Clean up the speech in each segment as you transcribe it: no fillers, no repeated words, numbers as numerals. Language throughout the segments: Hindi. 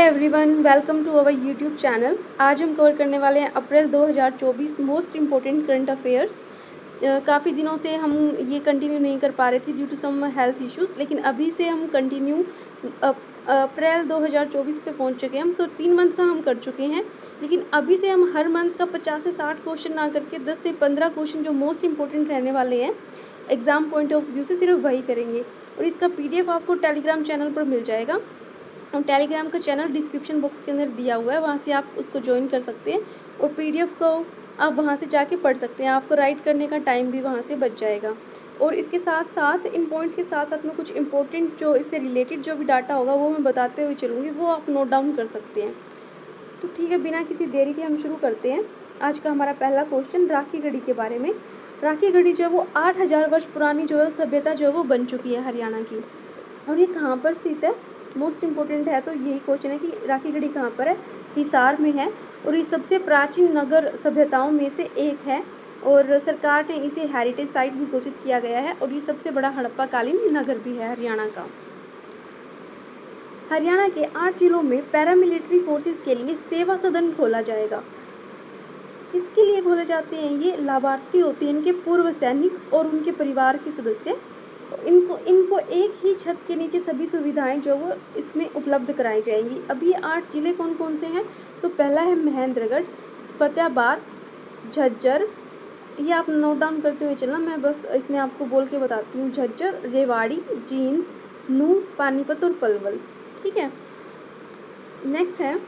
Everyone, welcome to our YouTube channel. आज हम कवर करने वाले हैं April 2024 most important current affairs. काफ़ी दिनों से हम ये कंटिन्यू नहीं कर पा रहे थे due to some health issues, लेकिन अभी से हम कंटिन्यू अप्रैल 2024 पे पहुंच चुके हैं। हम तो 3 मंथ का हम कर चुके हैं, लेकिन अभी से हम हर मंथ का 50 से 60 क्वेश्चन ना करके 10 से 15 क्वेश्चन जो मोस्ट इंपॉर्टेंट रहने वाले हैं एग्ज़ाम पॉइंट ऑफ व्यू से, सिर्फ वही करेंगे। और इसका PDF आपको टेलीग्राम चैनल पर मिल जाएगा, और टेलीग्राम का चैनल डिस्क्रिप्शन बॉक्स के अंदर दिया हुआ है, वहाँ से आप उसको ज्वाइन कर सकते हैं और PDF को आप वहाँ से जाके पढ़ सकते हैं। आपको राइट करने का टाइम भी वहाँ से बच जाएगा। और इसके साथ साथ इन पॉइंट्स के साथ साथ मैं कुछ इंपॉर्टेंट जो इससे रिलेटेड जो भी डाटा होगा वो मैं बताते हुए चलूँगी, वो आप नोट डाउन कर सकते हैं। तो ठीक है, बिना किसी देरी के हम शुरू करते हैं। आज का हमारा पहला क्वेश्चन राखी गढ़ी के बारे में। राखी गढ़ी जो है वो 8000 वर्ष पुरानी जो है सभ्यता जो है वो बन चुकी है हरियाणा की। और ये कहाँ पर स्थित है, मोस्ट इम्पोर्टेंट है, तो यही क्वेश्चन है कि राखी गढ़ी कहाँ पर है। हिसार में है, और ये सबसे प्राचीन नगर सभ्यताओं में से एक है, और सरकार ने इसे हेरिटेज साइट भी घोषित किया गया है। और ये सबसे बड़ा हड़प्पा कालीन नगर भी है हरियाणा का। हरियाणा के 8 जिलों में पैरामिलिट्री फोर्सेस के लिए सेवा सदन खोला जाएगा। किसके लिए खोले जाते हैं ये? लाभार्थी होते हैं इनके पूर्व सैनिक और उनके परिवार के सदस्य। इनको एक ही छत के नीचे सभी सुविधाएं जो वो इसमें उपलब्ध कराई जाएंगी। अब ये 8 जिले कौन कौन से हैं? तो पहला है महेंद्रगढ़, फतेहाबाद, झज्जर। ये आप नोट डाउन करते हुए चलना, मैं बस इसमें आपको बोल के बताती हूँ। झज्जर, रेवाड़ी, जींद, नूंह, पानीपत और पलवल। ठीक है। नेक्स्ट है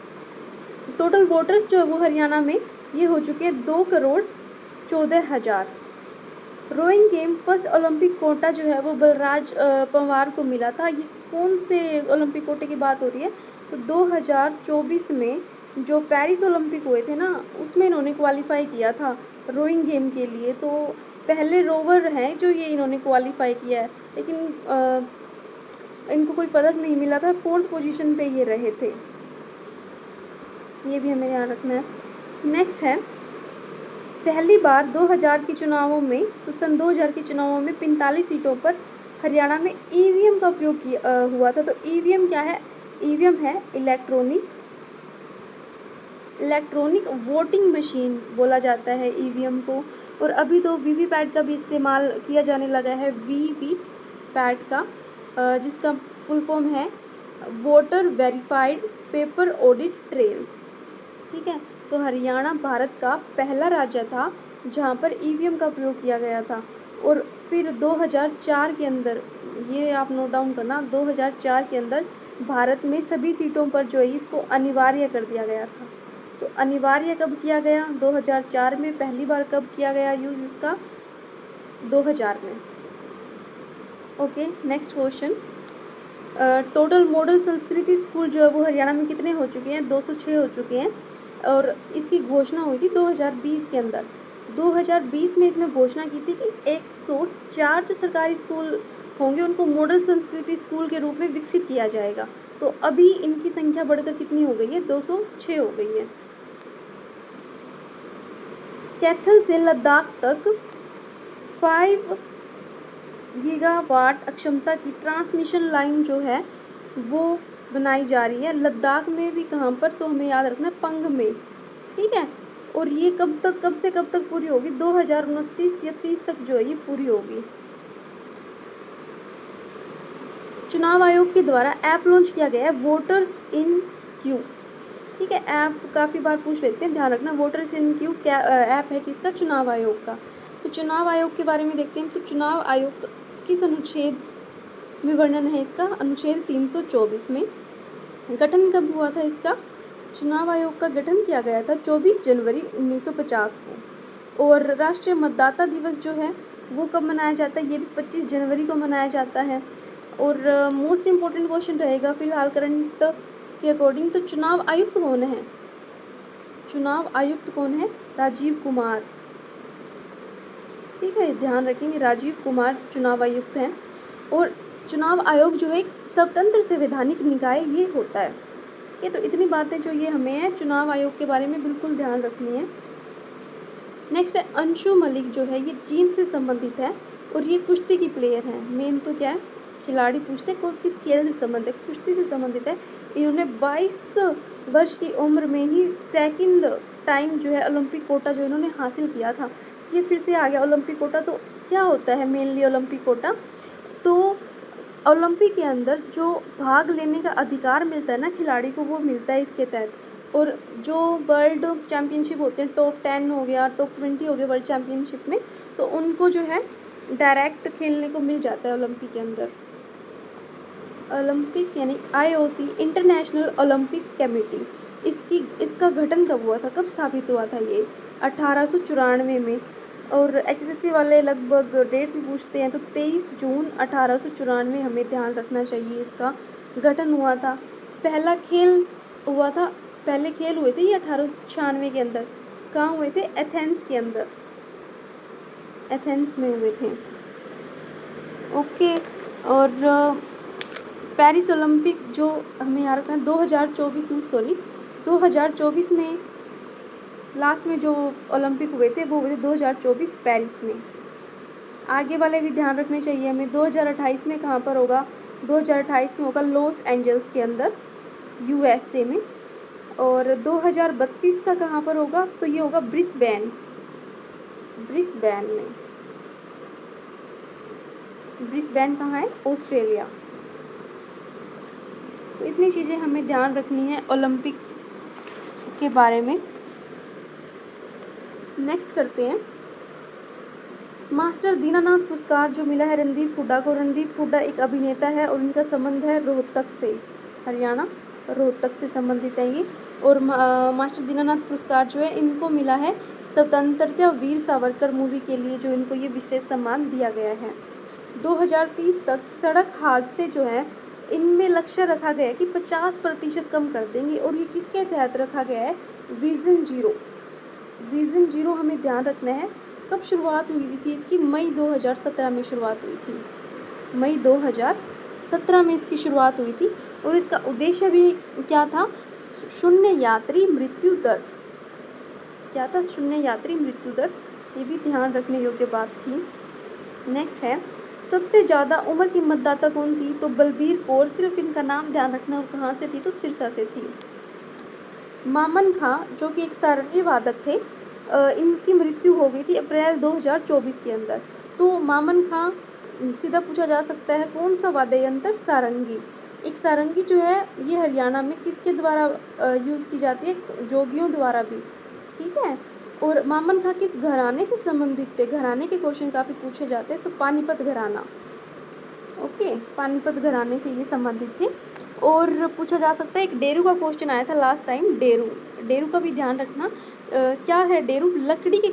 टोटल वोटर्स जो है वो हरियाणा में ये हो चुके हैं 2,14,00,000। Rowing game first Olympic quota जो है वो बलराज पंवार को मिला था। ये कौन से ओलंपिक कोटे की बात हो रही है? तो 2024 में जो पेरिस ओलंपिक हुए थे ना, उसमें इन्होंने क्वालिफाई किया था रोइंग गेम के लिए। तो पहले रोवर हैं जो ये इन्होंने क्वालिफाई किया है, लेकिन इनको कोई पदक नहीं मिला था, 4th पोजीशन पे ये रहे थे। ये भी हमें ध्यान रखना है। नेक्स्ट है पहली बार 2000 के चुनावों में, तो सन 2000 के चुनावों में 45 सीटों पर हरियाणा में EVM का प्रयोग हुआ था। तो EVM क्या है? EVM है इलेक्ट्रॉनिक वोटिंग मशीन बोला जाता है EVM को। और अभी तो VVPAT का भी इस्तेमाल किया जाने लगा है, VVPAT का, जिसका फुल फॉर्म है voter verified paper audit trail. ठीक है। तो हरियाणा भारत का पहला राज्य था जहाँ पर EVM का प्रयोग किया गया था। और फिर 2004 के अंदर, ये आप नोट डाउन करना, 2004 के अंदर भारत में सभी सीटों पर जो है इसको अनिवार्य कर दिया गया था। तो अनिवार्य कब किया गया? 2004 में। पहली बार कब किया गया यूज़ इसका? 2000 में। Okay, next question. Total model संस्कृति स्कूल जो है वो हरियाणा में कितने हो चुके हैं? 206 हो चुके हैं। और इसकी घोषणा हुई थी 2020 के अंदर। 2020 में इसमें घोषणा की थी कि 104 जो सरकारी स्कूल होंगे उनको मॉडल संस्कृति स्कूल के रूप में विकसित किया जाएगा। तो अभी इनकी संख्या बढ़कर कितनी हो गई है? 206 हो गई है। कैथल से लद्दाख तक 5 गीगावाट क्षमता की ट्रांसमिशन लाइन जो है वो बनाई जा रही है लद्दाख में भी। कहाँ पर? तो हमें याद रखना है, पंग में। ठीक है। और ये कब से कब तक पूरी होगी? 2029 या 30 तक जो है ये पूरी होगी। चुनाव आयोग के द्वारा ऐप लॉन्च किया गया है वोटर्स इन क्यू। ठीक है, ऐप काफ़ी बार पूछ लेते हैं, ध्यान रखना। वोटर्स इन क्यू क्या ऐप है किसका? चुनाव आयोग का। तो चुनाव आयोग के बारे में देखते हैं। तो चुनाव आयोग किस अनुच्छेद में वर्णन है इसका? अनुच्छेद 324 में। गठन कब हुआ था इसका? चुनाव आयोग का गठन किया गया था 24 जनवरी 1950 को। और राष्ट्रीय मतदाता दिवस जो है वो कब मनाया जाता है? ये भी 25 जनवरी को मनाया जाता है। और मोस्ट इम्पोर्टेंट क्वेश्चन रहेगा फिलहाल करंट के अकॉर्डिंग, तो चुनाव आयुक्त कौन है? चुनाव आयुक्त कौन है? राजीव कुमार। ठीक है, ध्यान रखेंगे, राजीव कुमार चुनाव आयुक्त हैं। और चुनाव आयोग जो है एक स्वतंत्र संवैधानिक निकाय ये होता है। ये तो इतनी बातें जो ये हमें चुनाव आयोग के बारे में बिल्कुल ध्यान रखनी है। नेक्स्ट है अंशु मलिक जो है ये चीन से संबंधित है, और ये कुश्ती की प्लेयर है। मेन तो क्या है खिलाड़ी पूछते हैं कौन किस खेल से संबंधित है, कुश्ती से संबंधित है। इन्होंने 22 वर्ष की उम्र में ही सेकंड टाइम जो है ओलंपिक कोटा जो इन्होंने हासिल किया था। ये फिर से आ गया ओलंपिक कोटा। तो क्या होता है मेनली ओलंपिक कोटा? तो ओलंपिक के अंदर जो भाग लेने का अधिकार मिलता है ना खिलाड़ी को, वो मिलता है इसके तहत। और जो वर्ल्ड चैम्पियनशिप होते हैं, टॉप 10 हो गया, टॉप 20 हो गया वर्ल्ड चैम्पियनशिप में, तो उनको जो है डायरेक्ट खेलने को मिल जाता है ओलंपिक के अंदर। ओलंपिक यानी IOC इंटरनेशनल ओलंपिक कमेटी, इसका गठन कब हुआ था, कब स्थापित हुआ था? ये 1894 में। और एचएसएससी वाले लगभग डेट भी पूछते हैं, तो 23 जून 1894 हमें ध्यान रखना चाहिए इसका गठन हुआ था। पहला खेल हुआ था, पहले खेल हुए थे ये 1896 के अंदर। कहाँ हुए थे? एथेंस के अंदर, एथेंस में हुए थे। ओके। और पेरिस ओलंपिक जो हमें याद रखना है 2024 में लास्ट में जो ओलंपिक हुए थे वो हुए थे 2024 पेरिस में। आगे वाले भी ध्यान रखने चाहिए हमें। 2028 में कहाँ पर होगा? 2028 में होगा लॉस एंजल्स के अंदर, USA में। और 2032 का कहाँ पर होगा? तो ये होगा ब्रिस्बेन में। ब्रिस्बेन कहाँ है? ऑस्ट्रेलिया। तो इतनी चीज़ें हमें ध्यान रखनी है ओलंपिक के बारे में। नेक्स्ट करते हैं, मास्टर दीनानाथ पुरस्कार जो मिला है रणदीप हुड्डा को। रणदीप हुड्डा एक अभिनेता है और इनका संबंध है रोहतक से, हरियाणा रोहतक से संबंधित है ये। और मास्टर दीनानाथ पुरस्कार जो है इनको मिला है स्वतंत्रता वीर सावरकर मूवी के लिए, जो इनको ये विशेष सम्मान दिया गया है। 2030 तक सड़क हादसे जो है इनमें लक्ष्य रखा गया है कि 50% कम कर देंगे। और ये किसके तहत रखा गया है? विज़न जीरो हमें ध्यान रखना है। कब शुरुआत हुई थी इसकी? मई 2017 में शुरुआत हुई थी। मई 2017 में इसकी शुरुआत हुई थी। और इसका उद्देश्य भी क्या था? शून्य यात्री मृत्यु दर। क्या था? शून्य यात्री मृत्यु दर। ये भी ध्यान रखने योग्य बात थी। नेक्स्ट है, सबसे ज़्यादा उम्र की मतदाता कौन थी? तो बलबीर कौर। सिर्फ इनका नाम ध्यान रखना। और कहाँ से थी? तो सिरसा से थी। मामन खां जो कि एक सारंगी वादक थे, इनकी मृत्यु हो गई थी अप्रैल 2024 के अंदर। तो मामन खां सीधा पूछा जा सकता है कौन सा वाद्य यंत्र? सारंगी। एक सारंगी जो है ये हरियाणा में किसके द्वारा यूज़ की जाती है? जोगियों द्वारा भी। ठीक है। और मामन खां किस घराने से संबंधित थे? घराने के क्वेश्चन काफ़ी पूछे जाते हैं, तो पानीपत घराना। ओके, पानीपत घराने से ये संबंधित थे। और पूछा जा सकता है, एक डेरू का क्वेश्चन आया था लास्ट टाइम, डेरू का भी ध्यान रखना। क्या है डेरू? लकड़ी के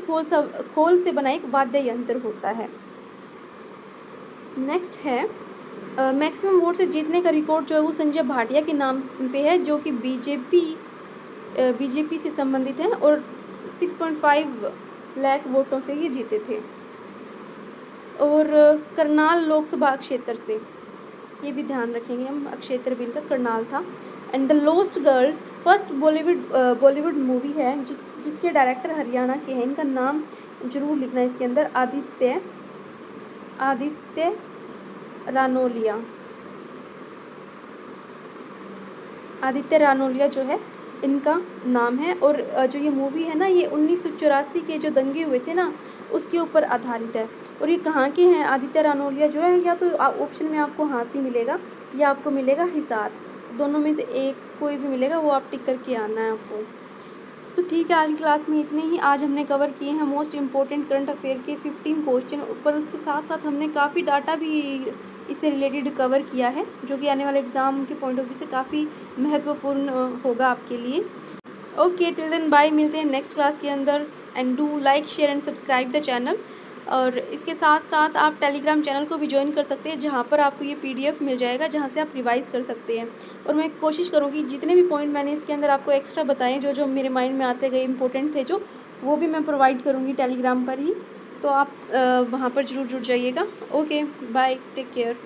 खोल से बना एक वाद्य यंत्र होता है। नेक्स्ट है, मैक्सिमम वोट से जीतने का रिकॉर्ड जो है वो संजय भाटिया के नाम पे है, जो कि बीजेपी से संबंधित है। और 6.5 लाख वोटों से ये जीते थे। और करनाल लोकसभा क्षेत्र से, ये भी ध्यान रखेंगे हम, क्षेत्र भी इनका करनाल था। And the lost girl first Bollywood movie है जिसके डायरेक्टर हरियाणा के हैं। इनका नाम जरूर लिखना है इसके अंदर, आदित्य रानोलिया जो है इनका नाम है। और जो ये मूवी है ना, ये 1984 के जो दंगे हुए थे ना, उसके ऊपर आधारित है। और ये कहाँ के हैं आदित्य रानोलिया जो है? या तो ऑप्शन में आपको हाँसी मिलेगा या आपको मिलेगा हिसार, दोनों में से एक कोई भी मिलेगा, वो आप टिक करके आना है आपको। तो ठीक है, आज की क्लास में इतने ही। आज हमने कवर किए हैं मोस्ट इम्पोर्टेंट करंट अफेयर के 15 क्वेश्चन, पर उसके साथ साथ हमने काफ़ी डाटा भी इससे रिलेटेड कवर किया है, जो कि आने वाले एग्ज़ाम के पॉइंट ऑफ व्यू से काफ़ी महत्वपूर्ण होगा आपके लिए। ओके, टिल देन बाय, मिलते हैं नेक्स्ट क्लास के अंदर। And do like, share and subscribe the channel. और इसके साथ साथ आप टेलीग्राम चैनल को भी ज्वाइन कर सकते हैं, जहाँ पर आपको ये PDF मिल जाएगा, जहाँ से आप रिवाइज़ कर सकते हैं। और मैं कोशिश करूँगी जितने भी पॉइंट मैंने इसके अंदर आपको एक्स्ट्रा बताए, जो मेरे माइंड में आते गए इंपॉर्टेंट थे जो, वो भी मैं प्रोवाइड करूँगी टेलीग्राम पर ही। तो आप वहाँ पर ज़रूर जुड़ जाइएगा। Okay, bye, take care.